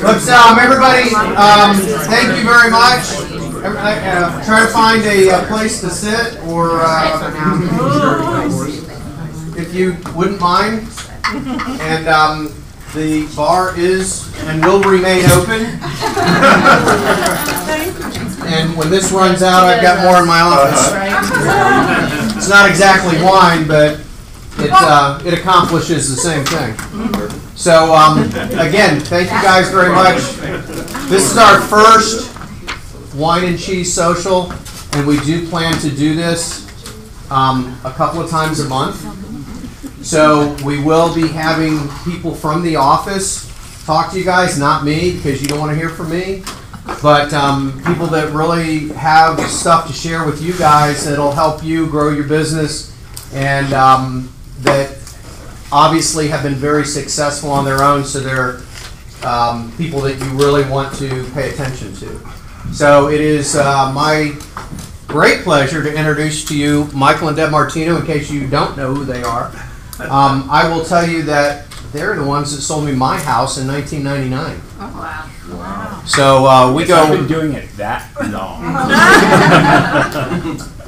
Let's, everybody, thank you very much. Try to find a place to sit, or if you wouldn't mind. And the bar is and will remain open. And when this runs out, I've got more in my office. It's not exactly wine, but it accomplishes the same thing. So again, thank you guys very much. This is our first Wine and Cheese Social, and we do plan to do this a couple of times a month. So we will be having people from the office talk to you guys, not me, because you don't want to hear from me, but people that really have stuff to share with you guys that'll help you grow your business, and that obviously have been very successful on their own, so they're people that you really want to pay attention to. So it is my great pleasure to introduce to you Michael and Deb Martino, in case you don't know who they are. I will tell you that they're the ones that sold me my house in 1999. Oh, wow. Wow. So we go. I've been doing it that long.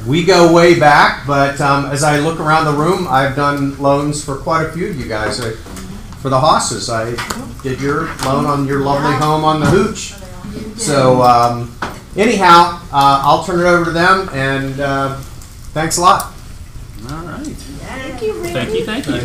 We go way back, but as I look around the room, I've done loans for quite a few of you guys. For the Hosses, I did your loan on your lovely home on the Hooch. So anyhow, I'll turn it over to them, and thanks a lot. All right. Thank you, Randy. Thank you.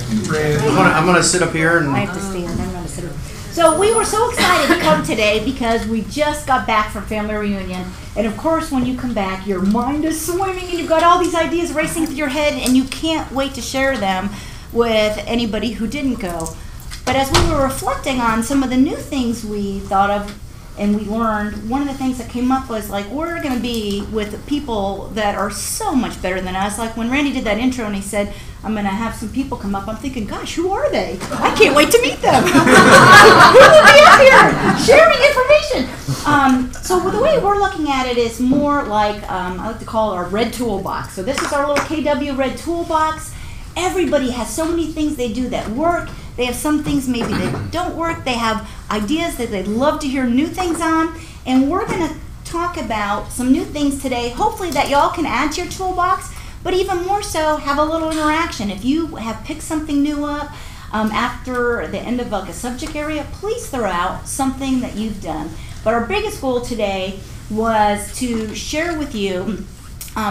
I'm gonna sit up here and. I have to stand. I'm going to sit up. So we were so excited to come today because we just got back from family reunion, and of course, when you come back, your mind is swimming, and you've got all these ideas racing through your head, and you can't wait to share them with anybody who didn't go. But as we were reflecting on some of the new things we thought of and we learned, one of the things that came up was like, we're going to be with people that are so much better than us. Like when Randy did that intro and he said, I'm going to have some people come up, I'm thinking, gosh, who are they? I can't wait to meet them. Who will be up here sharing information? So the way we're looking at it is more like, I like to call it our red toolbox. So this is our little KW red toolbox. Everybody has so many things they do that work. They have some things maybe that don't work. They have ideas that they'd love to hear new things on. And we're going to talk about some new things today, hopefully that y'all can add to your toolbox, but even more so, have a little interaction. If you have picked something new up after the end of like a subject area, please throw out something that you've done. But our biggest goal today was to share with you,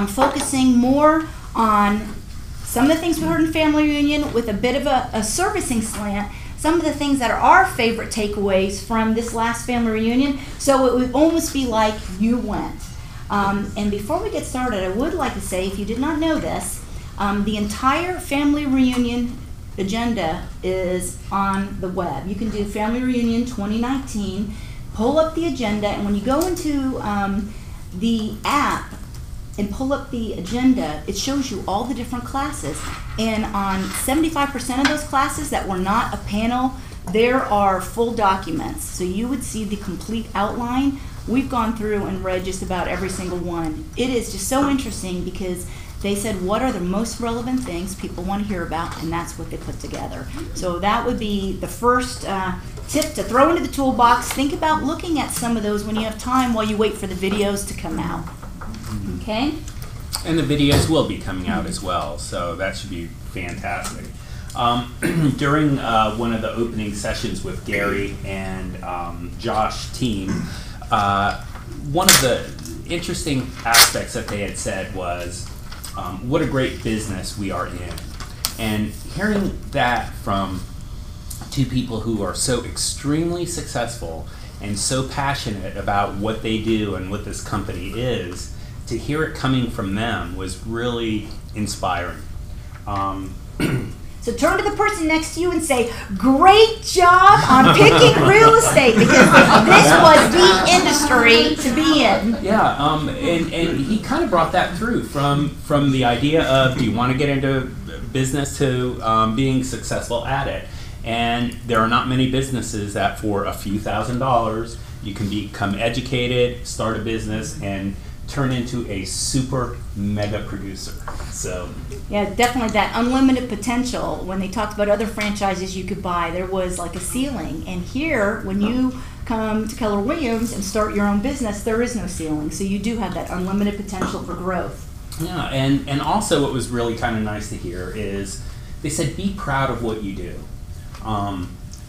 focusing more on some of the things we heard in family reunion with a bit of a servicing slant, some of the things that are our favorite takeaways from this last family reunion, so it would almost be like you went. And before we get started, I would like to say, if you did not know this, the entire family reunion agenda is on the web. You can do Family Reunion 2019, pull up the agenda, and when you go into the app and pull up the agenda, it shows you all the different classes. And on 75% of those classes that were not a panel, there are full documents. So you would see the complete outline. We've gone through and read just about every single one. It is just so interesting because they said, what are the most relevant things people want to hear about, and that's what they put together. So that would be the first tip to throw into the toolbox. Think about looking at some of those when you have time while you wait for the videos to come out. Okay? And the videos will be coming out as well, so that should be fantastic. During one of the opening sessions with Gary and Josh team, one of the interesting aspects that they had said was, what a great business we are in. And hearing that from two people who are so extremely successful and so passionate about what they do and what this company is, to hear it coming from them was really inspiring. So turn to the person next to you and say, great job on picking real estate, because this was the industry to be in. Yeah, and he kind of brought that through from the idea of, do you want to get into business, to being successful at it. And there are not many businesses that for a few $1,000s you can become educated, start a business, and turn into a super mega producer. So yeah, definitely that unlimited potential. When they talked about other franchises you could buy, there was like a ceiling. And here, when you come to Keller Williams and start your own business, there is no ceiling. So you do have that unlimited potential for growth. yeah, and also what was really kind of nice to hear is they said be proud of what you do.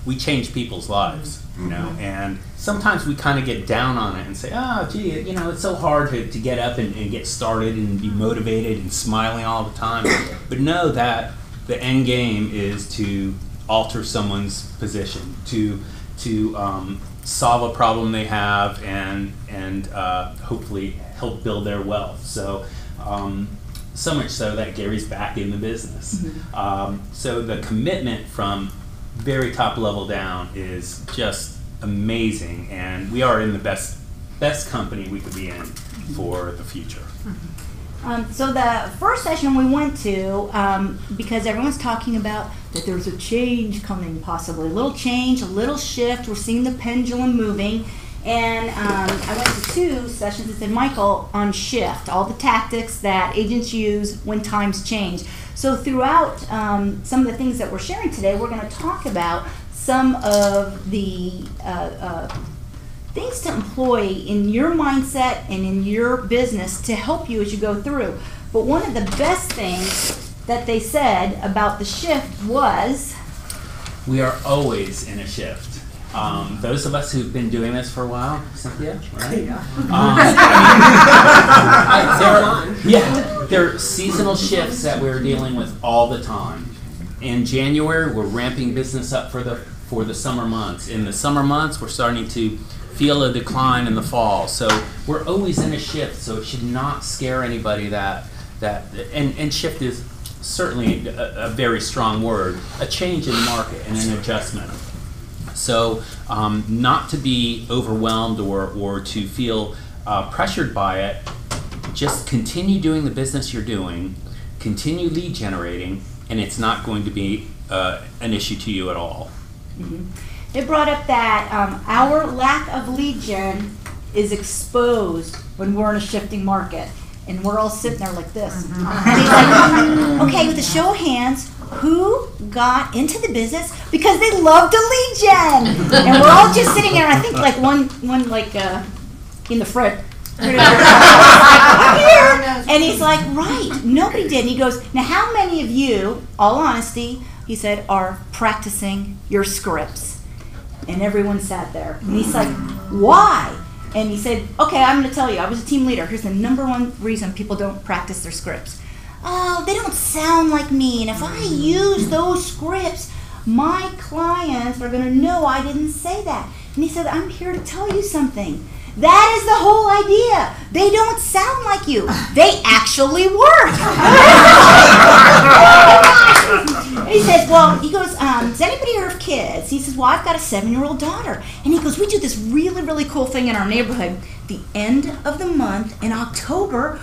We change people's lives, you know, and sometimes we kind of get down on it and say, oh, gee, you know, it's so hard to get up and get started and be motivated and smiling all the time. But know that the end game is to alter someone's position, to solve a problem they have and hopefully help build their wealth. So so much so that Gary's back in the business. So the commitment from very top level down is just amazing, and we are in the best company we could be in for the future. So the first session we went to, because everyone's talking about that there's a change coming, possibly a little change, a little shift. We're seeing the pendulum moving, and I went to 2 sessions that said, Michael, on shift, all the tactics that agents use when times change. So throughout some of the things that we're sharing today, we're going to talk about some of the things to employ in your mindset and in your business to help you as you go through. But one of the best things that they said about the shift was, We are always in a shift. Those of us who've been doing this for a while, Cynthia, right? There are seasonal shifts that we're dealing with all the time. In January, we're ramping business up for the summer months. In the summer months, we're starting to feel a decline in the fall. So we're always in a shift. So it should not scare anybody and shift is certainly a very strong word, a change in the market and an adjustment. So not to be overwhelmed or to feel pressured by it, just continue doing the business you're doing, continue lead generating, and it's not going to be an issue to you at all. It brought up that our lack of lead gen is exposed when we're in a shifting market. And we're all sitting there like this. And he's like, okay, with a show of hands, who got into the business because they love to lead gen? And we're all just sitting there, I think like one in the front. I'm here. And he's like, right, nobody did. And he goes, now how many of you, all honesty, he said, are practicing your scripts? And everyone sat there. And he's like, why? And he said, okay, I'm going to tell you, I was a team leader. Here's the #1 reason people don't practice their scripts. Oh, they don't sound like me. And if I use those scripts, my clients are going to know I didn't say that. And he said, I'm here to tell you something. That is the whole idea. They don't sound like you. They actually work. He says, well, he goes, does anybody hear of kids? He says, well, I've got a 7-year-old daughter. And he goes, we do this really, really cool thing in our neighborhood. The end of the month in October,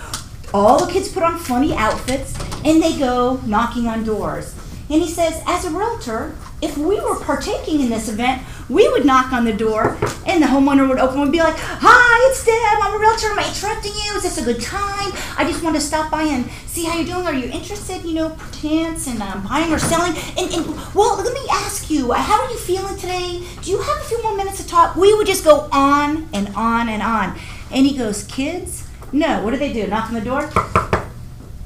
all the kids put on funny outfits and they go knocking on doors. And he says, as a realtor, if we were partaking in this event, we would knock on the door and the homeowner would open and be like, hi, it's Deb, I'm a realtor, am I interrupting you? Is this a good time? I just want to stop by and see how you're doing. Are you interested, perchance in buying or selling? And well, let me ask you, how are you feeling today? Do you have a few more minutes to talk? We would just go on and on and on. And he goes, kids? No, what do? Knock on the door?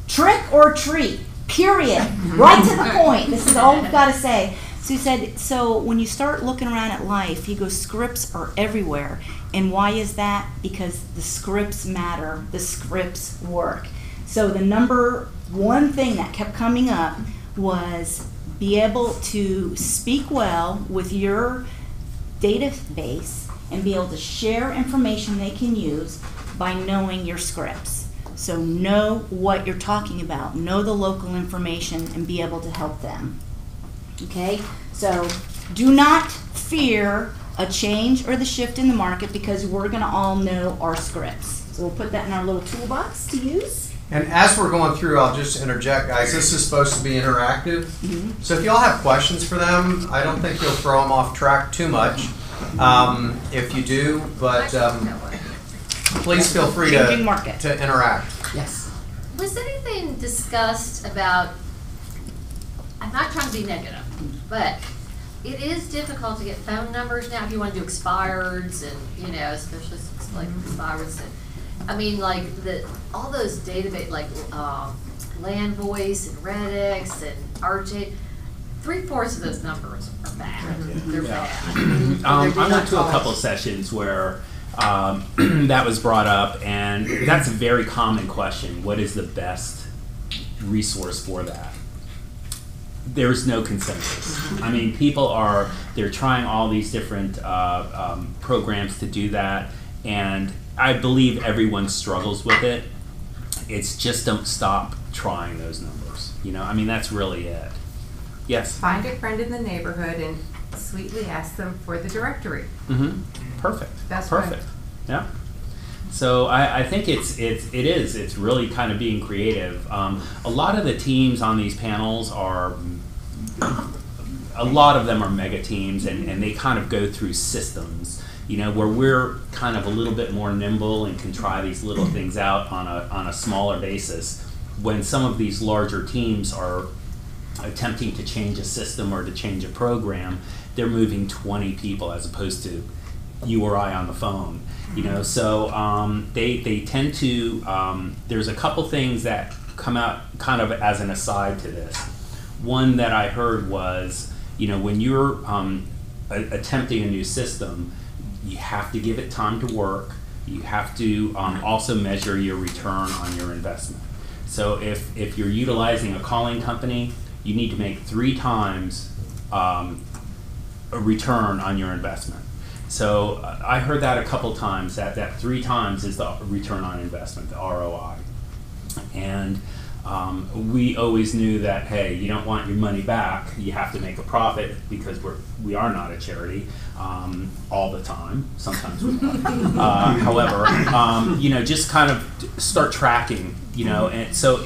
Trick or treat, period. Right to the point. This is all we've got to say. So he said, so when you start looking around at life, he goes, scripts are everywhere. And why is that? Because the scripts matter. The scripts work. So the #1 thing that kept coming up was be able to speak well with your database and be able to share information they can use by knowing your scripts. So know what you're talking about, know the local information, and be able to help them. Okay, so do not fear a change or the shift in the market because we're going to all know our scripts. So we'll put that in our little toolbox to use. And as we're going through, I'll just interject, guys. This is supposed to be interactive. So if y'all have questions for them, I don't think you'll throw them off track too much. If you do, but please feel free Changing market. to interact. Yes. Was anything discussed about, I'm not trying to be negative, but it is difficult to get phone numbers now if you want to do expireds and, you know, especially like expireds. And, I mean, like all those database, like Land Voice and Redx and RJ, 3/4 of those numbers are bad. They're bad. I went to a couple of sessions where that was brought up, and that's a very common question. What is the best resource for that? There's no consensus. I mean, they're trying all these different programs to do that, and I believe everyone struggles with it. It's just don't stop trying those numbers. You know, I mean, that's really it. Yes? Find a friend in the neighborhood and sweetly ask them for the directory. Mm-hmm. Perfect. That's perfect. Right. Yeah. So I think it's really kind of being creative. A lot of the teams on these panels a lot of them are mega teams, and they kind of go through systems, you know, where we're kind of a little bit more nimble and can try these little things out on a smaller basis. When some of these larger teams are attempting to change a system or to change a program, they're moving 20 people as opposed to you or I on the phone. You know, so they tend to, there's a couple things that come out kind of as an aside to this. One that I heard was, you know, when you're attempting a new system, you have to give it time to work. You have to also measure your return on your investment. So if you're utilizing a calling company, you need to make 3 times a return on your investment. So I heard that a couple times, that 3 times is the return on investment, the ROI. And we always knew that, hey, you don't want your money back, you have to make a profit, because we are not a charity all the time. Sometimes we are. However, you know, just kind of start tracking, you know. And so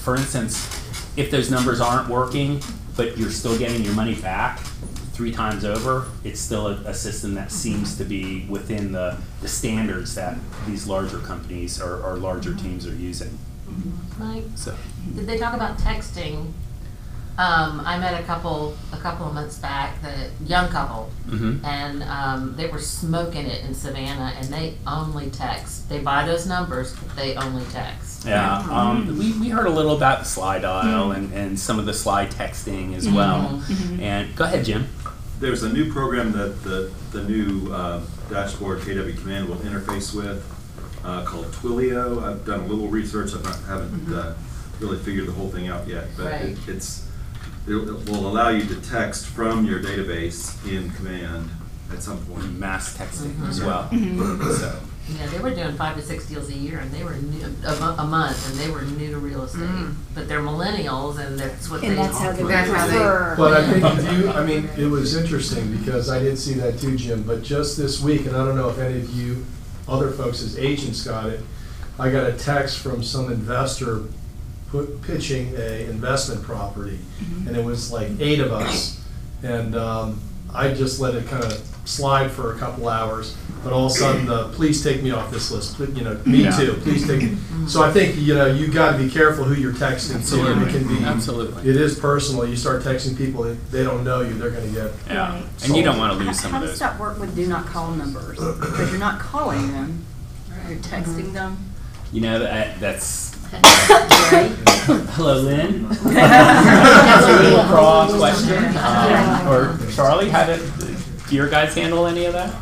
for instance, if those numbers aren't working, but you're still getting your money back 3 times over, it's still a system that seems to be within the standards that these larger companies or larger teams are using. Mike, So, did they talk about texting? I met a couple of months back, the young couple, and they were smoking it in Savannah, and they only text. They buy those numbers, but they only text. yeah, we heard a little about the slide dial and some of the slide texting as well. And go ahead, Jim. There's a new program that the new dashboard KW Command will interface with called Twilio. I've done a little research. I haven't really figured the whole thing out yet, but Right. it will allow you to text from your database in Command at some point. Mass texting as well. So, Yeah, they were doing 5 to 6 deals a year, and they were new, a month, and they were new to real estate. But they're millennials, and that's what And they that's how they That's how they- prefer. But I think I mean, it was interesting because I did see that too, Jim, but just this week, and I don't know if any of you other folks as agents got it, I got a text from some investor pitching a investment property, and it was like 8 of us, and I just let it kind of slide for a couple hours, but all of a sudden, please take me off this list, you know, me too, please take me. So I think, you know, you got to be careful who you're texting to. It can be, absolutely. it is personal. You start texting people, they don't know you, they're going to get. Yeah, Right. and you don't want to lose some How of does those. that work with do not call numbers? Because you're not calling them, you're texting them. You know, that's. Right? Hello, Lynn. That's a little cross question. Or Charlie, do your guys handle any of that?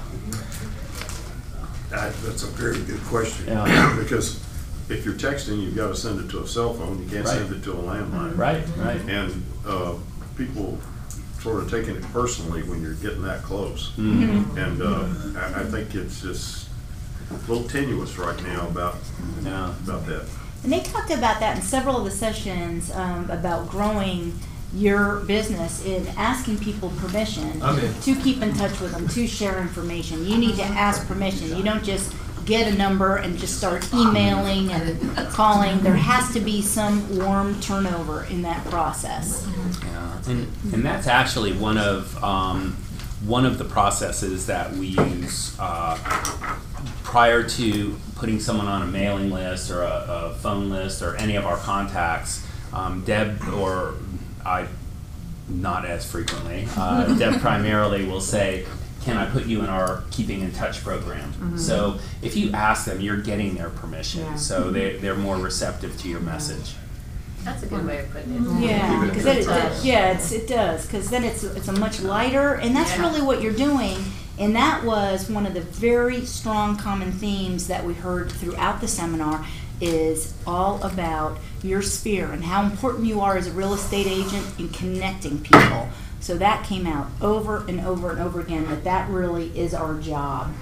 That's a very good question. Yeah. Because if you're texting, you've got to send it to a cell phone. You can't Right. send it to a landline. Right, right. And people sort of taking it personally when you're getting that close. And I think it's just a little tenuous right now about Yeah. that. And they talked about that in several of the sessions about growing your business in asking people permission I'm in. to keep in touch with them, to share information. You need to ask permission. You don't just get a number and just start emailing and calling. There has to be some warm turnover in that process. Yeah. And that's actually one of the processes that we use prior to putting someone on a mailing list or a phone list or any of our contacts, Deb or I, not as frequently, Deb primarily will say, can I put you in our Keeping in Touch program? So if you ask them, you're getting their permission. So they're more receptive to your message. That's a good way of putting it. Yeah, because it does. Because then it's a much lighter, and that's really what you're doing. And that was one of the very strong common themes that we heard throughout the seminar, is all about your sphere and how important you are as a real estate agent in connecting people. So that came out over and over and over again, that really is our job.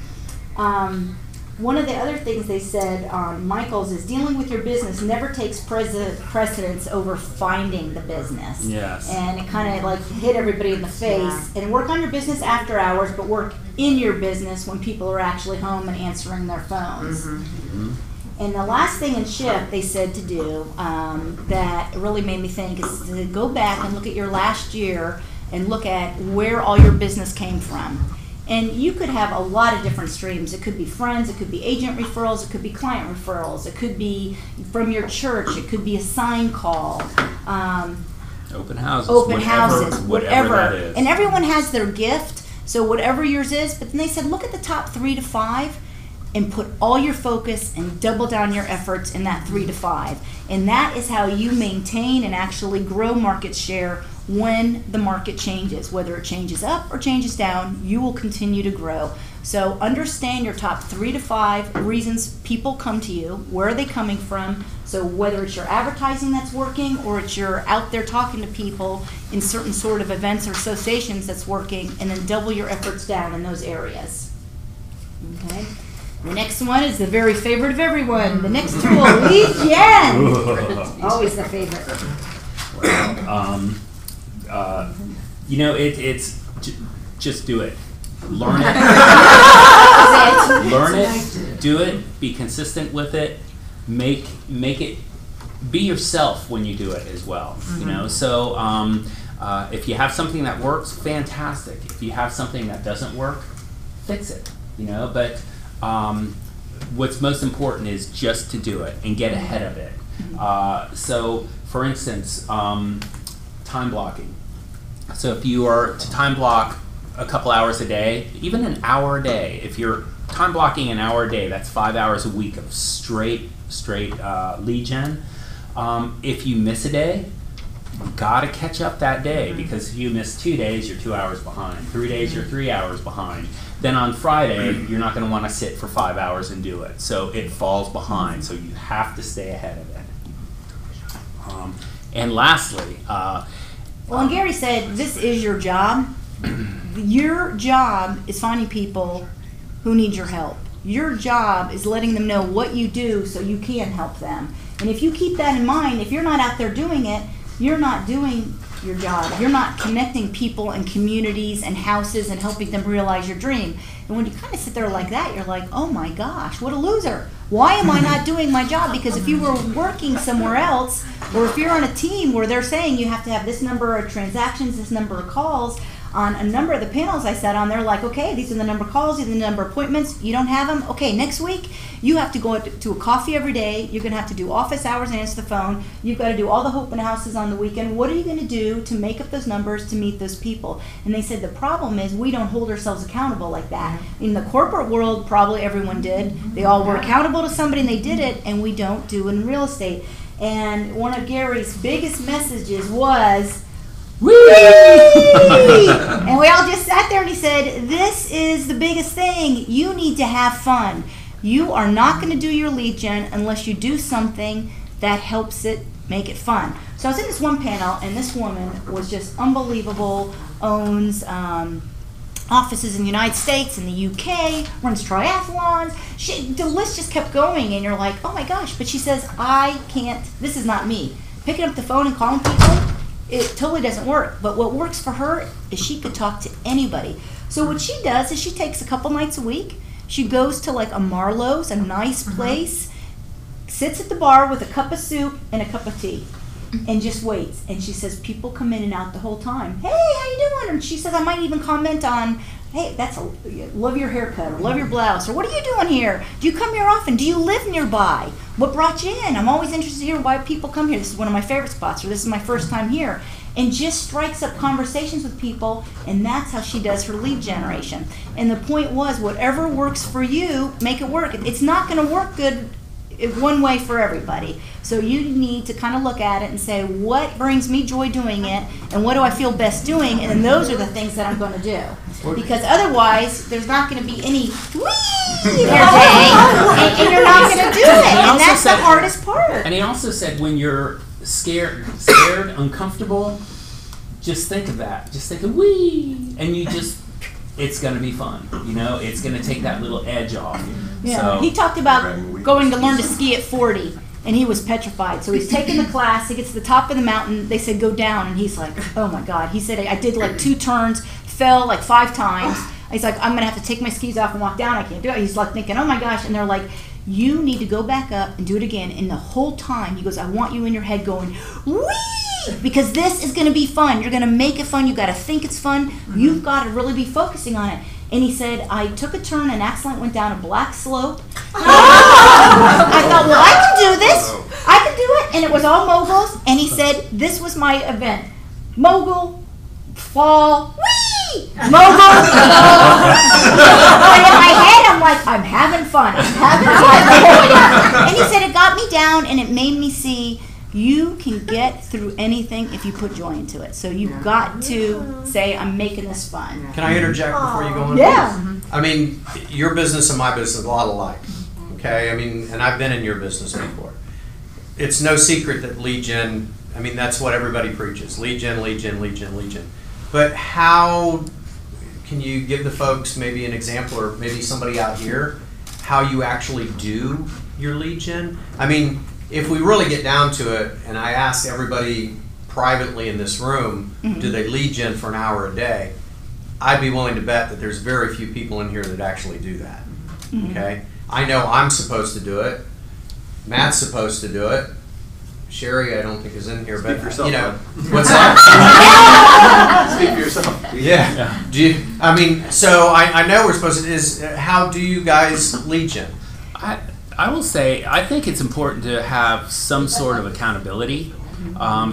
One of the other things they said on Michael's is dealing with your business never takes precedence over finding the business. Yes. And it kind of like hit everybody in the face. And work on your business after hours, but work in your business when people are actually home and answering their phones. And the last thing in Shift they said to do that really made me think is to go back and look at your last year and look at where all your business came from. And you could have a lot of different streams. It could be friends, it could be agent referrals, it could be client referrals, it could be from your church, it could be a sign call. Open houses. Whatever that is. And everyone has their gift, so whatever yours is. But then they said, look at the top 3 to 5 and put all your focus and double down your efforts in that 3 to 5. And that is how you maintain and actually grow market share when the market changes. Whether it changes up or changes down, you will continue to grow. So understand your top 3 to 5 reasons people come to you. Where are they coming from? So whether it's your advertising that's working or it's you're out there talking to people in certain sort of events or associations that's working, and then double your efforts down in those areas. Okay. The next one is the very favorite of everyone. The next tool, lead gen. Always the favorite. It's just do it. Learn it. Learn it. Do it. Be consistent with it. Make it. Be yourself when you do it as well. So if you have something that works, fantastic. If you have something that doesn't work, fix it. But what's most important is just to do it and get ahead of it. So, for instance, time blocking. So if you are to time block a couple hours a day, even an hour a day, if you're time blocking an hour a day, that's 5 hours a week of straight lead gen. If you miss a day, you gotta catch up that day, because if you miss 2 days, you're 2 hours behind. 3 days, you're 3 hours behind. Then on Friday, you're not gonna wanna sit for 5 hours and do it. So it falls behind, so you have to stay ahead of it. And lastly, well, and Gary said, this is your job. Your job is finding people who need your help. Your job is letting them know what you do so you can help them. And if you keep that in mind, if you're not out there doing it, you're not doing your job. You're not connecting people and communities and houses and helping them realize your dream. And when you kind of sit there like that, you're like, oh my gosh, what a loser. Why am I not doing my job? Because if you were working somewhere else, or if you're on a team where they're saying you have to have this number of transactions, this number of calls, on a number of the panels I sat on, they're like, okay, these are the number of calls, these are the number of appointments, you don't have them? Okay, next week, you have to go to a coffee every day, you're gonna have to do office hours and answer the phone, you've gotta do all the open houses on the weekend. What are you gonna do to make up those numbers to meet those people? And they said the problem is we don't hold ourselves accountable like that. In the corporate world, probably everyone did. They all were accountable to somebody and they did it, and we don't do in real estate. And one of Gary's biggest messages was, whee! And we all just sat there and he said, this is the biggest thing. You need to have fun. You are not going to do your lead gen unless you do something that helps it make it fun. So I was in this one panel, and this woman was just unbelievable, owns offices in the United States, in the UK, runs triathlons. The list just kept going, and you're like, oh my gosh. But she says, I can't, this is not me. Picking up the phone and calling people, it totally doesn't work. But what works for her is she could talk to anybody. So what she does is she takes a couple nights a week, she goes to like a Marlowe's, a nice place, sits at the bar with a cup of soup and a cup of tea, and just waits. And she says people come in and out the whole time. Hey, how you doing? And she says I might even comment on hey, love your haircut, or love your blouse, or what are you doing here? Do you come here often? Do you live nearby? What brought you in? I'm always interested to hear why people come here. This is one of my favorite spots, or this is my first time here. And just strikes up conversations with people, and that's how she does her lead generation. And the point was, whatever works for you, make it work. It's not going to work good one way for everybody. So you need to kind of look at it and say, what brings me joy doing it, and what do I feel best doing, and those are the things that I'm going to do. Because otherwise, there's not going to be any whee in your day, and you're not going to do it. And that's the hardest part. And he also said, when you're scared, uncomfortable, just think of that. Just think of wee, and it's going to be fun. It's going to take that little edge off. Yeah. So, he talked about going to learn to ski at 40, and he was petrified. So he's taking the class. He gets to the top of the mountain. They said, go down, and he's like, oh my God. He said, I did like 2 turns, fell like 5 times. He's like, I'm going to have to take my skis off and walk down. I can't do it. He's like thinking, oh my gosh. And they're like, you need to go back up and do it again. And the whole time, he goes, I want you in your head going, whee! Because this is going to be fun. You're going to make it fun. You've got to think it's fun. You've got to really be focusing on it. And he said, I took a turn and accidentally went down a black slope. I thought, well, I can do this. I can do it. And it was all moguls. And he said, this was my event. Mogul, fall, whee! Mogul, fall. But in my head, I'm like, I'm having fun. I'm having fun. And he said, it got me down and it made me see you can get through anything if you put joy into it. So you've got to say, I'm making this fun. Can I interject before you go on? Yeah. I mean, your business and my business are a lot alike. Okay? I mean, and I've been in your business before. It's no secret that lead gen, I mean, that's what everybody preaches. Lead gen, lead gen, lead gen, lead gen. But how can you give the folks maybe an example, or maybe somebody out here, how you actually do your lead gen? I mean, if we really get down to it, and I ask everybody privately in this room, do they lead gen for an hour a day? I'd be willing to bet that there's very few people in here that actually do that. Okay? I know I'm supposed to do it. Matt's supposed to do it. Sherry, I don't think is in here, but yourself, you know, bud. what's that? Speak for yourself. Yeah. Do you? I mean, so I know we're supposed to. Is how do you guys lead gen? I will say, I think it's important to have some sort of accountability.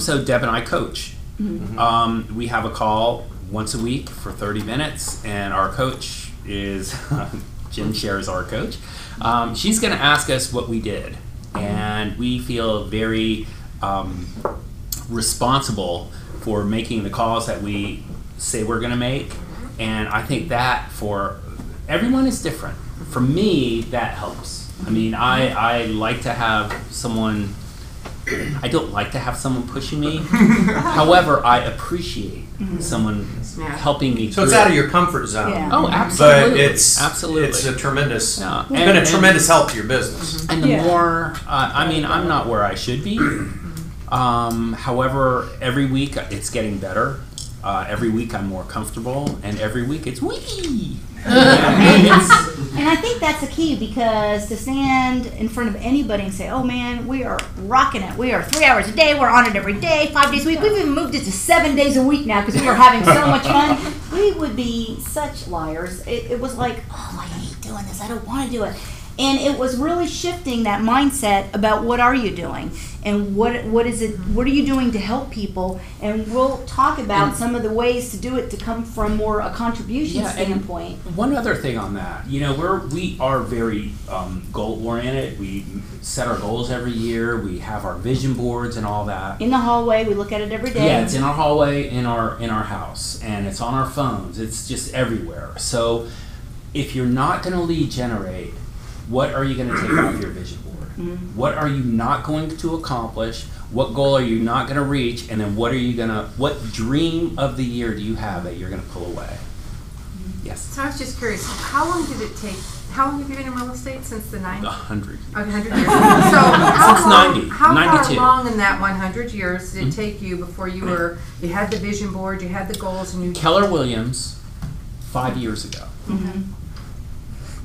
So Deb and I coach. We have a call once a week for 30 minutes, and our coach is, Jen shares our coach. She's going to ask us what we did, and we feel very responsible for making the calls that we say we're going to make, and I think that for everyone is different. For me, that helps. I mean, I like to have someone, I don't like to have someone pushing me. However, I appreciate someone helping me So it's out of your comfort zone. Yeah. Oh, absolutely. But it's a tremendous, Yeah. it's been a tremendous help to your business. And the more, I mean, I'm not where I should be. However, every week it's getting better. Every week I'm more comfortable, and every week it's wee. And I think that's the key, because to stand in front of anybody and say, oh man, we are rocking it. We are 3 hours a day. We're on it every day, 5 days a week. We've even moved it to 7 days a week now because we are having so much fun. We would be such liars. It was like, oh, I hate doing this. I don't want to do it. And it was really shifting that mindset about what are you doing, and what is it? What are you doing to help people? And we'll talk about some of the ways to do it to come from more a contribution standpoint. One other thing on that, you know, we are very goal oriented. We set our goals every year. We have our vision boards and all that. In the hallway, we look at it every day. Yeah, it's in our hallway, in our house, and it's on our phones. It's just everywhere. So if you're not going to lead generate, what are you going to take off your vision board? What are you not going to accomplish? What goal are you not going to reach? And then what dream of the year do you have that you're going to pull away? Yes. So I was just curious, how long did it take, how long have you been in real estate? Since the 90s? 100. Okay, 100 years. So Since 90, how 92. far along in that 100 years did it take you before you had the vision board, you had the goals, and you... Keller Williams, 5 years ago.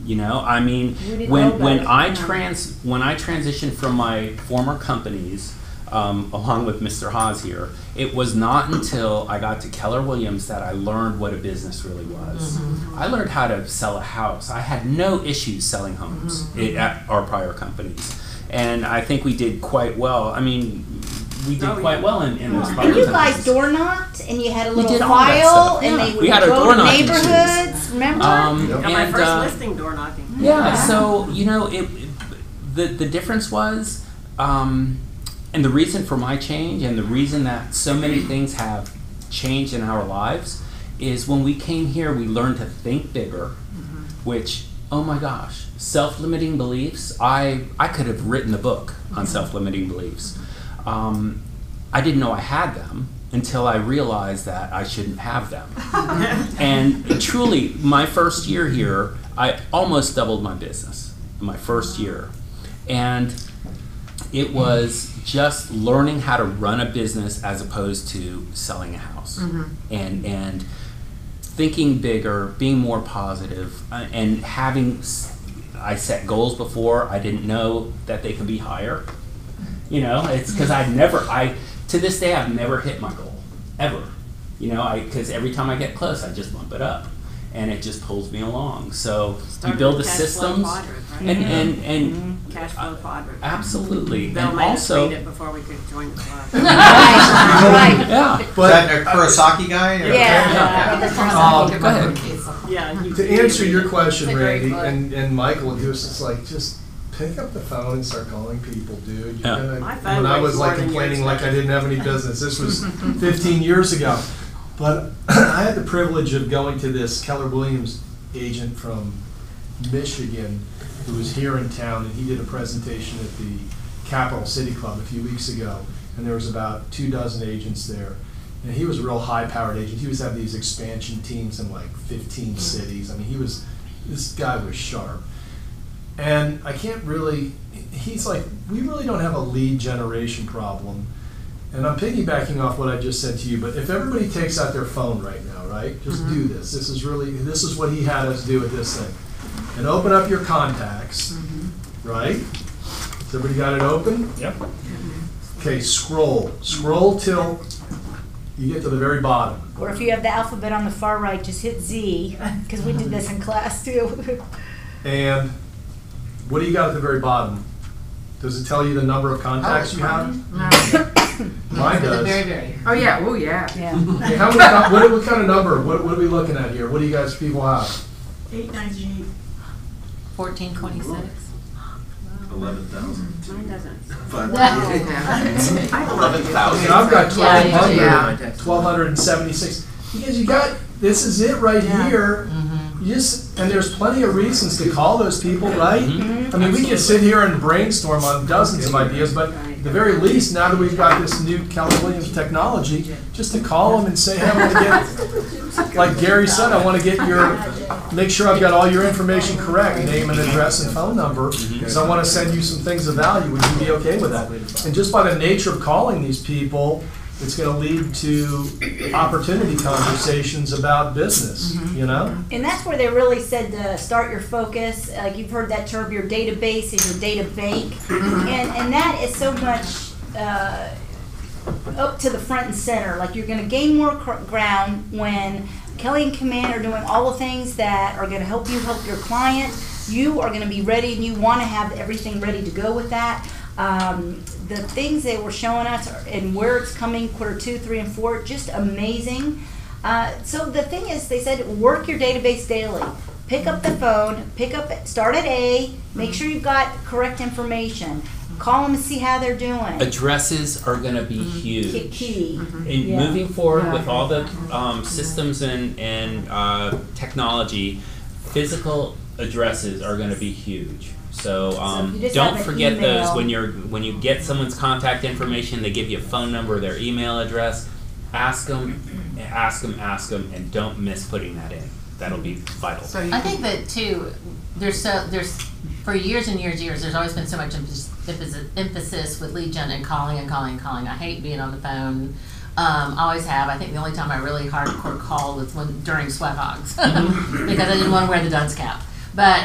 You know, I mean, when I transitioned from my former companies, along with Mr. Haas here, it was not until I got to Keller Williams that I learned what a business really was. I learned how to sell a house. I had no issues selling homes at our prior companies. And I think we did quite well. I mean, we did quite well in those prior And you companies. guys door knocked, and you had a little did all that file, stuff. and Yeah. they would We had our go door to knocking neighborhoods. Remember? Got my And, first listing door knocking. Yeah, so, you know, the difference was, and the reason for my change and the reason that so many things have changed in our lives is when we came here, we learned to think bigger, which, oh my gosh, self-limiting beliefs, I could have written a book on self-limiting beliefs. I didn't know I had them until I realized that I shouldn't have them. And truly, my first year here, I almost doubled my business in my first year. And it was just learning how to run a business as opposed to selling a house. And thinking bigger, being more positive, and having, I set goals before, I didn't know that they could be higher. You know, it's because to this day, I've never hit my goal, ever. You know, because every time I get close, I just bump it up. And it just pulls me along. So you build the systems, and Cash flow quadrant. absolutely, Bill and made us also, read it before we could join the club. Right. yeah. Is that a Kurosaki guy? Or? Yeah. Go ahead. Yeah. To answer your question, It's a great Randy, book. and Michael, it was just like, just pick up the phone and start calling people, dude. You're Yeah. gonna, My phone when I rings was like more than complaining yours like I does. didn't have any business, this was 15 years ago. But I had the privilege of going to this Keller Williams agent from Michigan who was here in town, and he did a presentation at the Capital City Club a few weeks ago, and there was about 24 agents there. And he was a real high-powered agent. He was having these expansion teams in like 15 cities. I mean, this guy was sharp. And I can't really, he's like, we really don't have a lead generation problem. And I'm piggybacking off what I just said to you, but if everybody takes out their phone right now, right, just do this. This is what he had us do with this thing. And open up your contacts, right? Has everybody got it open? Yep. Okay, scroll till you get to the very bottom. Or if you have the alphabet on the far right, just hit Z, because we did this in class too. And what do you got at the very bottom? Does it tell you the number of contacts you have? Mine does. Oh, yeah, oh, yeah. Yeah. Hey, what kind of number? What are we looking at here? What do you guys people have? 898. 1426. 11,000. Mine doesn't. 11,000. I've got Yeah, 1,276. Because this is it right here. You just, and there's plenty of reasons to call those people, right? I mean, we could sit here and brainstorm on dozens of ideas, but at the very least, now that we've got this new Keller Williams technology, just to call them and say, hey, I want to get, like Gary said, I want to get make sure I've got all your information correct, name and address and phone number, because I want to send you some things of value. Would you be okay with that? And just by the nature of calling these people, it's going to lead to opportunity conversations about business, you know? And that's where they really said to start your focus. Like you've heard that term, your database is your data bank. And that is so much up to the front and center. Like you're going to gain more ground when Kelly and Command are doing all the things that are going to help you help your client. You are going to be ready and you want to have everything ready to go with that. The things they were showing us and where it's coming, quarter 2, 3, and 4, just amazing. So the thing is, they said work your database daily. Pick up the phone, start at A, make sure you've got correct information. Call them and see how they're doing. Addresses are going to be huge. Key. In Yeah. moving forward with all the systems and technology, physical addresses are going to be huge. So if you just don't have an forget those email. when you get someone's contact information. They give you a phone number, their email address. Ask them, and don't miss putting that in. That'll be vital. I think that too. There's for years and years, there's always been so much emphasis with lead gen and calling. I hate being on the phone. Always have. I think the only time I really hardcore called was during Sweat Hogs because I didn't want to wear the dunce cap. But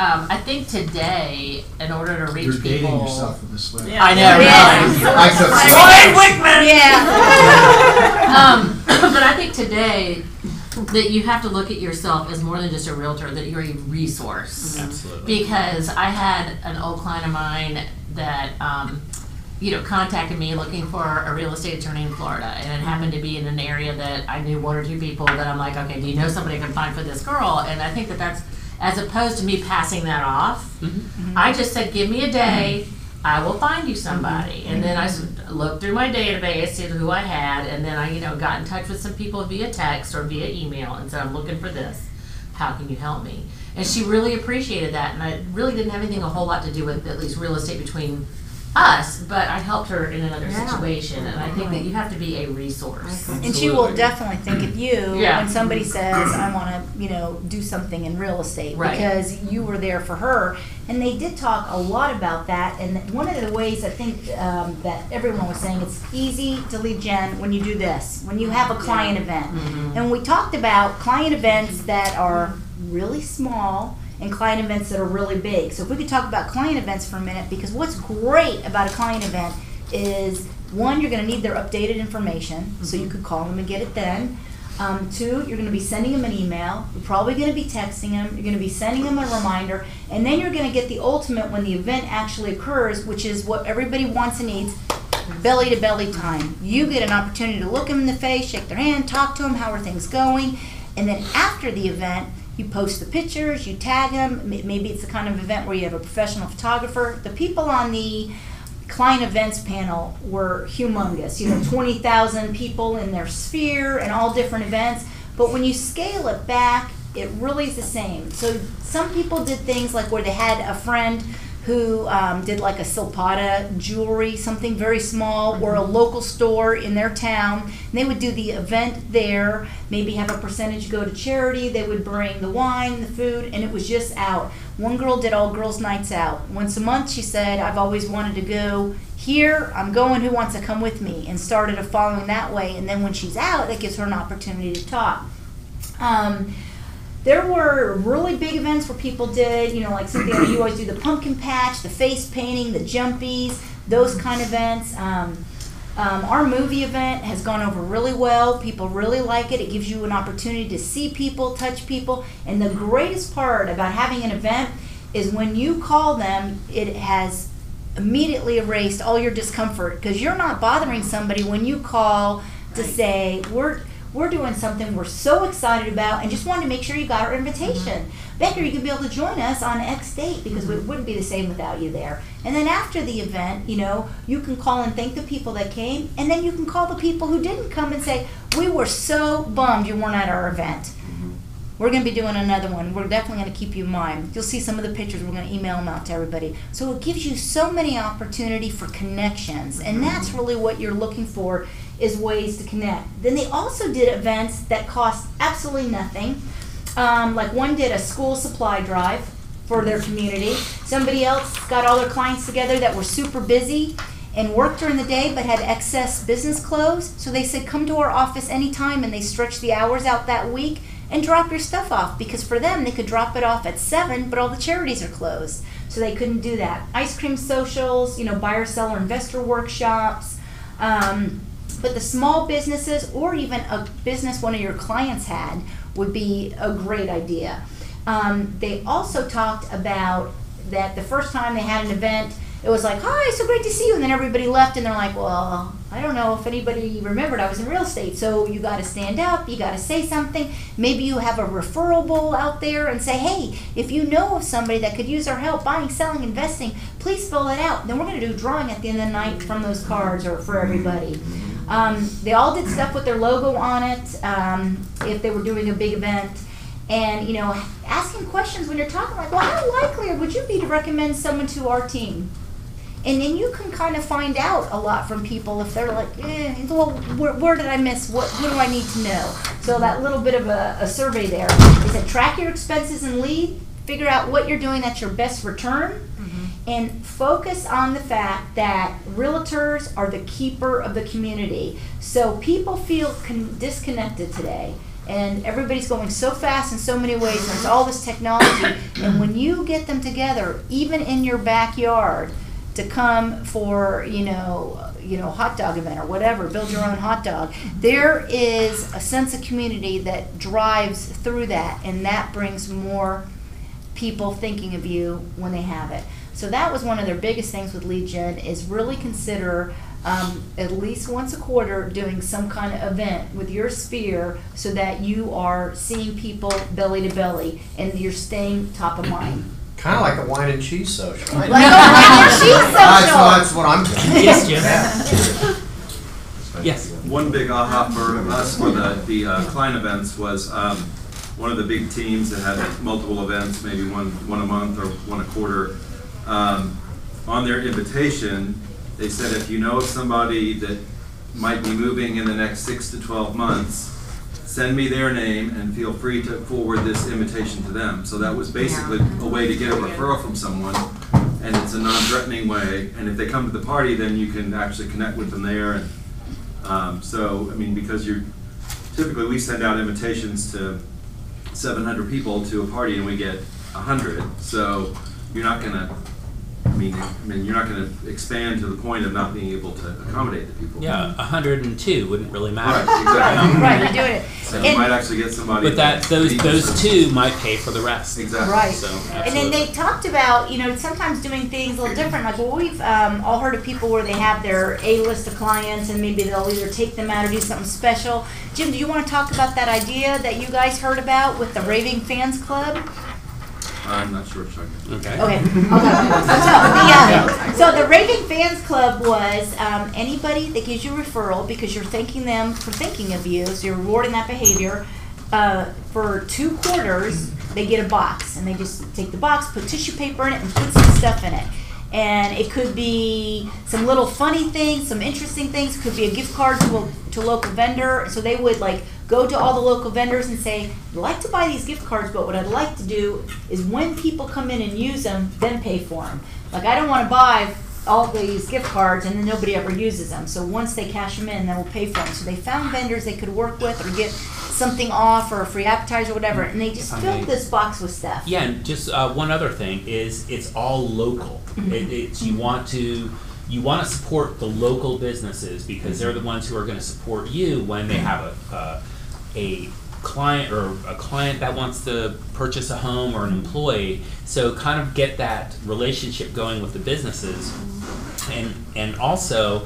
I think today, in order to reach You're people. dating yourself with this way. I know, Yeah. but I think today that you have to look at yourself as more than just a realtor, that you're a resource. Absolutely. Because I had an old client of mine that, contacted me looking for a real estate attorney in Florida, and it happened to be in an area that I knew one or two people that I'm like, okay, do you know somebody I can find for this girl? And I think that's, as opposed to me passing that off, I just said, give me a day, I will find you somebody. And then I looked through my database, see who I had, and then I, got in touch with some people via text or via email and said, I'm looking for this. How can you help me? And she really appreciated that, and I really didn't have anything a whole lot to do with at least real estate between us, but I helped her in another situation, and I think that you have to be a resource. And she will definitely think of you Yeah. when somebody says, I want to, do something in real estate, Right. because you were there for her. And they did talk a lot about that. And one of the ways I think that everyone was saying, it's easy to lead gen when you do this, when you have a client event. And we talked about client events that are really small and client events that are really big. So if we could talk about client events for a minute, because what's great about a client event is, one, you're going to need their updated information, so you could call them and get it then. Two, you're going to be sending them an email. You're probably going to be texting them. You're going to be sending them a reminder. And then you're going to get the ultimate when the event actually occurs, which is what everybody wants and needs, belly-to-belly time. You get an opportunity to look them in the face, shake their hand, talk to them, how are things going. And then after the event, you post the pictures, you tag them. Maybe it's the kind of event where you have a professional photographer. The people on the client events panel were humongous. 20,000 people in their sphere and all different events. But when you scale it back, it really is the same. So some people did things like where they had a friend who did like a Silpata jewelry, something very small, or a local store in their town. And they would do the event there, maybe have a percentage go to charity. They would bring the wine, the food, and it was just out. One girl did all girls' nights out. Once a month, she said, I've always wanted to go here. I'm going. Who wants to come with me? And started a following that way. And then when she's out, that gives her an opportunity to talk. There were really big events where people did, like Cynthia, you always do the pumpkin patch, the face painting, the jumpies, those kind of events. Our movie event has gone over really well. People really like it. It gives you an opportunity to see people, touch people. And the greatest part about having an event is when you call them, it has immediately erased all your discomfort, because you're not bothering somebody when you call to say, we're doing something we're so excited about and just wanted to make sure you got our invitation. Becker, you could be able to join us on X date, because it wouldn't be the same without you there. And then after the event, you can call and thank the people that came, and then you can call the people who didn't come and say, we were so bummed you weren't at our event. We're going to be doing another one. We're definitely going to keep you in mind. You'll see some of the pictures. We're going to email them out to everybody. So it gives you so many opportunity for connections, and that's really what you're looking for, is ways to connect. Then they also did events that cost absolutely nothing. Like one did a school supply drive for their community. Somebody else got all their clients together that were super busy and worked during the day but had excess business clothes. So they said, come to our office anytime, and they stretched the hours out that week and drop your stuff off, because for them, they could drop it off at 7, but all the charities are closed. So they couldn't do that. Ice cream socials, buyer, seller, investor workshops. But the small businesses, or even a business one of your clients had, would be a great idea. They also talked about that the first time they had an event, it was like, hi, so great to see you. And then everybody left, and they're like, well, I don't know if anybody remembered I was in real estate. So you got to stand up. You got to say something. Maybe you have a referral bowl out there and say, hey, if you know of somebody that could use our help buying, selling, investing, please fill it out. Then we're going to do a drawing at the end of the night from those cards, or for everybody. They all did stuff with their logo on it if they were doing a big event. And, asking questions when you're talking, like, well, how likely would you be to recommend someone to our team? And then you can kind of find out a lot from people if they're like, well, where did I miss? What do I need to know? So that little bit of a survey there is to track your expenses and lead, figure out what you're doing that's your best return, and focus on the fact that realtors are the keeper of the community. So people feel disconnected today. and everybody's going so fast in so many ways, and there's all this technology. And when you get them together, even in your backyard, to come for hot dog event or whatever, build your own hot dog, there is a sense of community that drives through that, and that brings more people thinking of you when they have it. So that was one of their biggest things with Lead Gen, is really consider at least once a quarter doing some kind of event with your sphere, so that you are seeing people belly to belly and you're staying top of mind. Kind of like a wine and cheese social. Like a wine and cheese social. That's what I'm doing. Yes, Jim. Yes. One big aha for us for the client events was one of the big teams that had multiple events, maybe one a month or one a quarter. On their invitation, they said, if you know of somebody that might be moving in the next 6 to 12 months, send me their name and feel free to forward this invitation to them. So that was basically a way to get a referral from someone, and it's a non-threatening way. And if they come to the party, then you can actually connect with them there. And so, I mean, because typically we send out invitations to 700 people to a party, and we get 100. So you're not going to. I mean, you're not going to expand to the point of not being able to accommodate the people. Yeah, 102 wouldn't really matter. Right, exactly. Right, you're doing it. So you might actually get somebody. But those two might pay for the rest. Exactly. Right. So, and then they talked about, sometimes doing things a little different. Like, well, we've all heard of people where they have their A-list of clients, and maybe they'll either take them out or do something special. Jim, do you want to talk about that idea that you guys heard about with the Raving Fans Club? I'm not sure what you're talking about. Okay. So the Raving Fans Club was anybody that gives you a referral because you're thanking them for thinking of you, so you're rewarding that behavior. For 2 quarters, they get a box, and they just take the box, put tissue paper in it, and put some stuff in it. And it could be some little funny things, some interesting things. It could be a gift card to a local vendor. So they would go to all the local vendors and say, I'd like to buy these gift cards, but what I'd like to do is when people come in and use them, then pay for them. Like, I don't want to buy all these gift cards and then nobody ever uses them. So once they cash them in, then we'll pay for them. So they found vendors they could work with or get something off or a free appetizer or whatever, and they just filled this box with stuff. Yeah, and just one other thing is it's all local. It's you want to support the local businesses because they're the ones who are going to support you when they have a client that wants to purchase a home or an employee. So kind of get that relationship going with the businesses. And also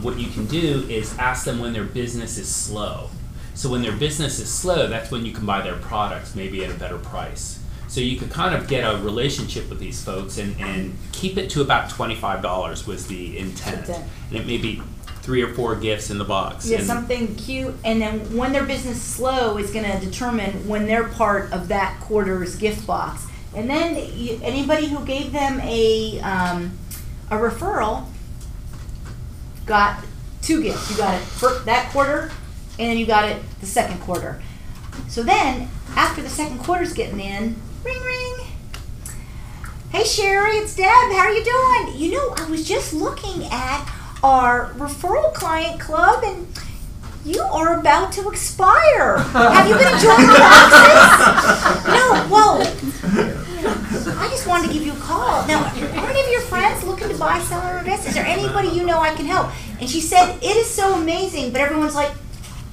what you can do is ask them when their business is slow. So when their business is slow, that's when you can buy their products, maybe at a better price. So you could kind of get a relationship with these folks and keep it to about $25 was the intent. And it may be 3 or 4 gifts in the box. Yeah, something cute. And then when their business is slow is going to determine when they're part of that quarter's gift box. And then anybody who gave them a referral got 2 gifts. You got it for that quarter, and then you got it the second quarter. So then, after the second quarter's getting in, ring, ring. Hey, Sherry, it's Deb. How are you doing? I was just looking at our referral client club, and you are about to expire. Have you been enjoying the boxes? No, well, I just wanted to give you a call. Now, are any of your friends looking to buy, sell, or invest? Is there anybody you know I can help? And she said, it is so amazing, but everyone's like,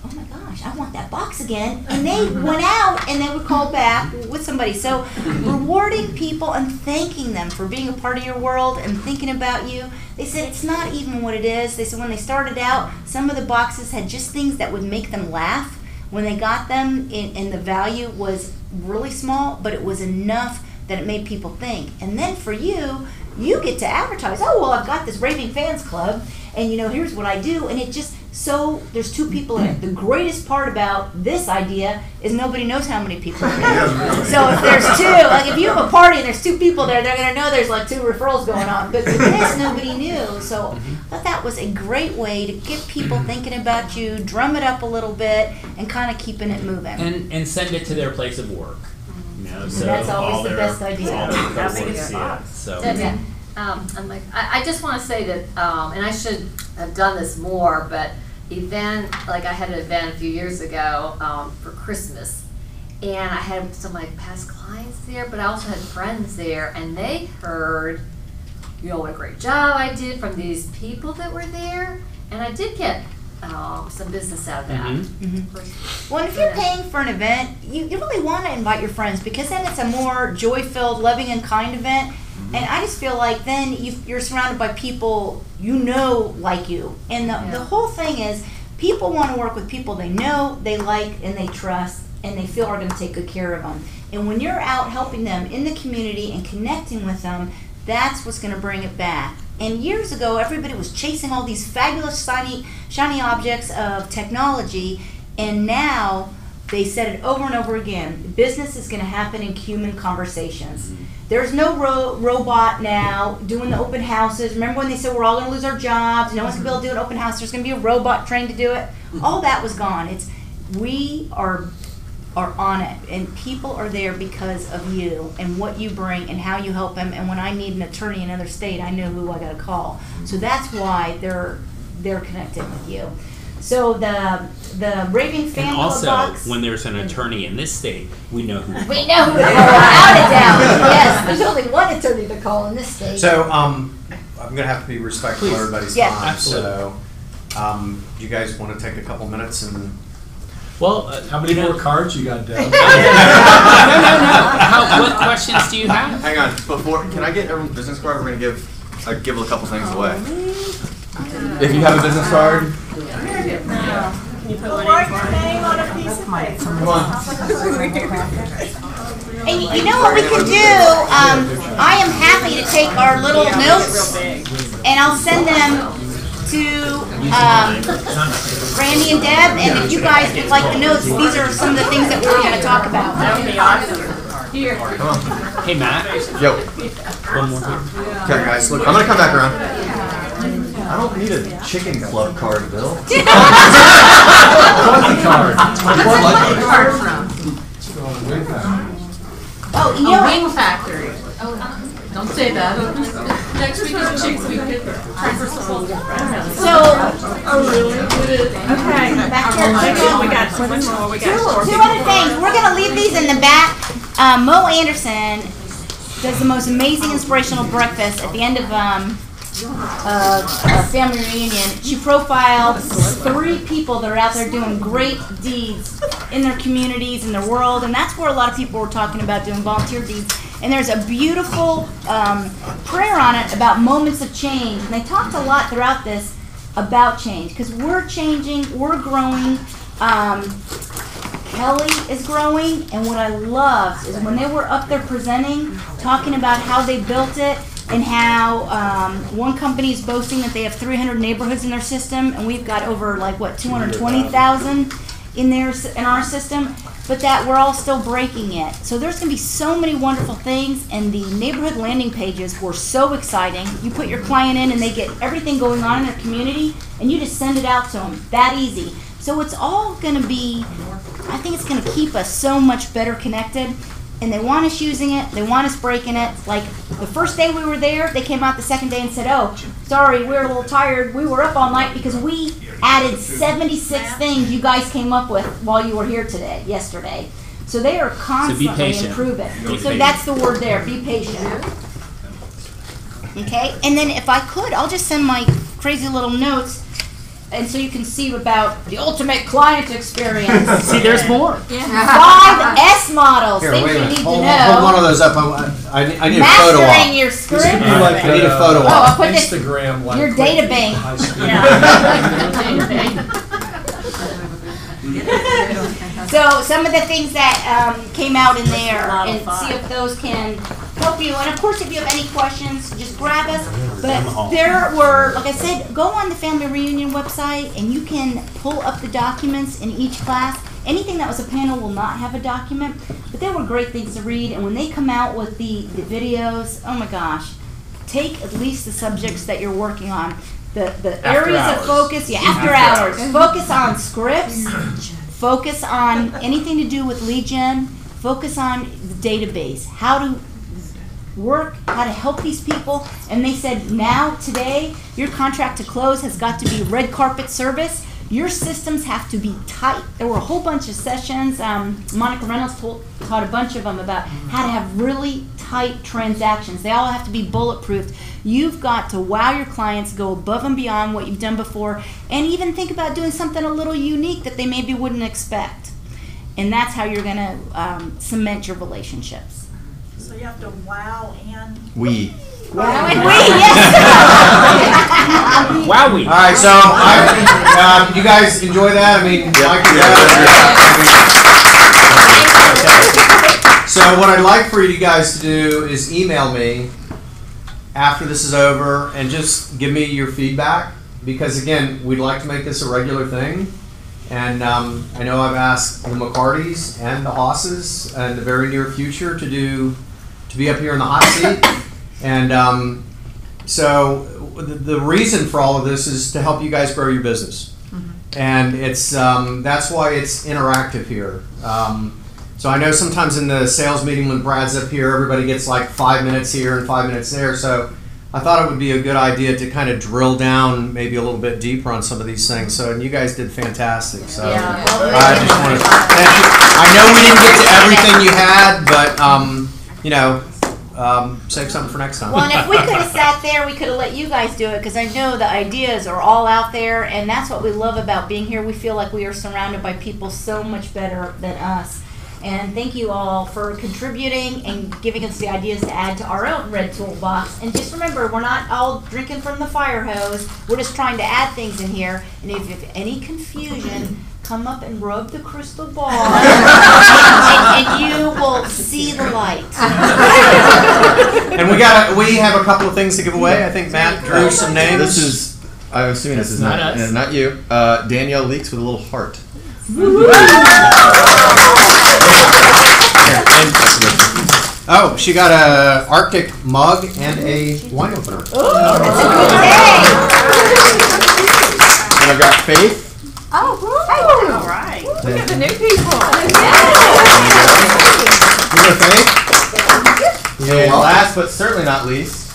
oh my gosh, I want that box again. And they went out and they would call back with somebody. So rewarding people and thanking them for being a part of your world and thinking about you. They said it's not even what it is. They said when they started out, some of the boxes had just things that would make them laugh when they got them, and the value was really small, but it was enough that it made people think. And then for you, you get to advertise, oh, well, I've got this Raving Fans Club, and here's what I do, and it just, so there's 2 people in it. The greatest part about this idea is nobody knows how many people are in it. So if there's 2, if you have a party and there's 2 people there, they're going to know there's 2 referrals going on. But with this, nobody knew. So I thought that was a great way to get people thinking about you, drum it up a little bit, and kind of keeping it moving. And send it to their place of work. So that's always the best idea. I just want to say that, and I should have done this more, but event, like I had an event a few years ago for Christmas, and I had some of my past clients there, but I also had friends there, and they heard, you know, what a great job I did from these people that were there, and I did get some business out of that. Well, if you're paying for an event, you really want to invite your friends, because then it's a more joy-filled, loving and kind event. And I just feel like then you're surrounded by people you know like you. And the whole thing is, people want to work with people they know, they like, and they trust, and they feel are going to take good care of them. And when you're out helping them in the community and connecting with them, that's what's going to bring it back. And years ago, everybody was chasing all these fabulous, shiny objects of technology, and now they said it over and over again, business is going to happen in human conversations. There's no robot now doing the open houses. Remember when they said we're all going to lose our jobs, no one's going to be able to do an open house, there's going to be a robot trained to do it? All that was gone. We are on it, and people are there because of you and what you bring and how you help them. And when I need an attorney in another state, I know who I got to call. So that's why they're connected with you. So the Raving Fan And Club also, box. when there's an attorney in this state, we know who. We know who to call out of town. Yes, there's only one attorney to call in this state. So, I'm gonna have to be respectful of Please. everybody's Yeah. time. Absolutely. So, do you guys want to take a couple minutes and? Well, How many more cards you got, Deb? What questions do you have? Hang on, can I get everyone's business card? We're gonna give a couple things away. If you have a business card, Come on. And you know what we could do? I am happy to take our little notes, and I'll send them to Randy and Deb. And if you guys would like the notes, these are some of the things that we're going to talk about. That would be awesome. Here. Hey, Matt. yo, One more time. okay guys, look, I'm gonna come back around. I don't need a chicken club card, Bill. Clunky card. Oh, you know, Wing Factory. Don't say that. Next week is Chicks Week. so Okay. back to We got one more. We got two other things. We're going to leave these in the back. Mo Anderson does the most amazing inspirational breakfast at the end of a family reunion. She profiled 3 people that are out there doing great deeds in their communities, in their world, and that's where a lot of people were talking about doing volunteer deeds. And there's a beautiful prayer on it about moments of change. And they talked a lot throughout this about change, because we're changing, we're growing. Kelly is growing, and what I loved is when they were up there presenting, talking about how they built it, and how one company is boasting that they have 300 neighborhoods in their system, and we've got over 220,000 in our system, but that we're all still breaking it. So there's going to be so many wonderful things, and the neighborhood landing pages were so exciting. You put your client in, and they get everything going on in their community, and you just send it out to them that easy. So it's all going to be, I think it's going to keep us so much better connected. And they want us using it, they want us breaking it. Like the first day we were there, they came out the second day and said, oh, sorry, we were a little tired. We were up all night because we added 76 things you guys came up with while you were here yesterday. So they are constantly patient. improving. Be So patient. that's the word there, be patient. Okay, and then if I could, I'll just send my crazy little notes, and so you can see about the ultimate client experience. See, there's more. 5 S models, Here, things wait a you minute. need Hold to one know. of those up. I need a photo Mastering op. your script. This could be like I need a photo Oh, op. I'll put this, Instagram, like your quick data bank. high school. So some of the things that came out in there, and see if those can help you. And of course, if you have any questions, just grab us. But there were, like I said, go on the Family Reunion website, and you can pull up the documents in each class. Anything that was a panel will not have a document, but they were great things to read. And when they come out with the videos, oh my gosh, take at least the subjects that you're working on. The areas of hours. focus, after hours. Focus on scripts, focus on anything to do with lead gen, focus on the database, how to work, how to help these people. And they said, now, today, your contract to close has got to be red carpet service. Your systems have to be tight. There were a whole bunch of sessions. Monica Reynolds taught a bunch of them about how to have really tight transactions. They all have to be bulletproofed. You've got to wow your clients, go above and beyond what you've done before, and even think about doing something a little unique that they maybe wouldn't expect. And that's how you're going to cement your relationships. So you have to wow and... We. Wow and we, yes! Wowie. All right, so you guys enjoy that? I mean, So what I'd like for you guys to do is email me after this is over and just give me your feedback, because again, we'd like to make this a regular thing. And I know I've asked the McCartys and the Hosses in the very near future to be up here in the hot seat. And so the reason for all of this is to help you guys grow your business. And it's that's why it's interactive here. So I know sometimes in the sales meeting when Brad's up here, everybody gets like 5 minutes here and 5 minutes there. So I thought it would be a good idea to kind of drill down maybe a little bit deeper on some of these things. So, and you guys did fantastic. So I just want to thank you. I know we didn't get to everything you had, but you know, save something for next time. Well, and if we could have sat there, we could have let you guys do it, because I know the ideas are all out there, and that's what we love about being here. We feel like we are surrounded by people so much better than us. And thank you all for contributing and giving us the ideas to add to our own red toolbox. And just remember, we're not all drinking from the fire hose. We're just trying to add things in here. And if you have any confusion, come up and rub the crystal ball, and you will see the light. And we have a couple of things to give away. I think Matt drew some names. This is, I'm assuming this is not you. Danielle Leaks with a little heart. Oh, she got a Arctic mug and a wine opener. Oh, that's a good day. And I've got Faith. Oh, all right. We got the new people. You know Faith? And last but certainly not least,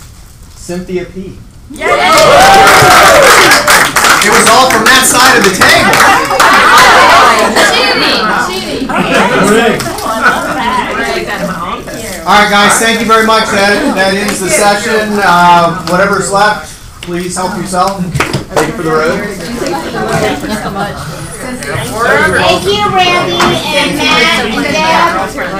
Cynthia P. Yay! It was all from that side of the table. Cheating. All right, guys, thank you very much. That ends the session. Whatever's left, please help yourself. Take it for the road. Thank you, Randy and Matt and Deb.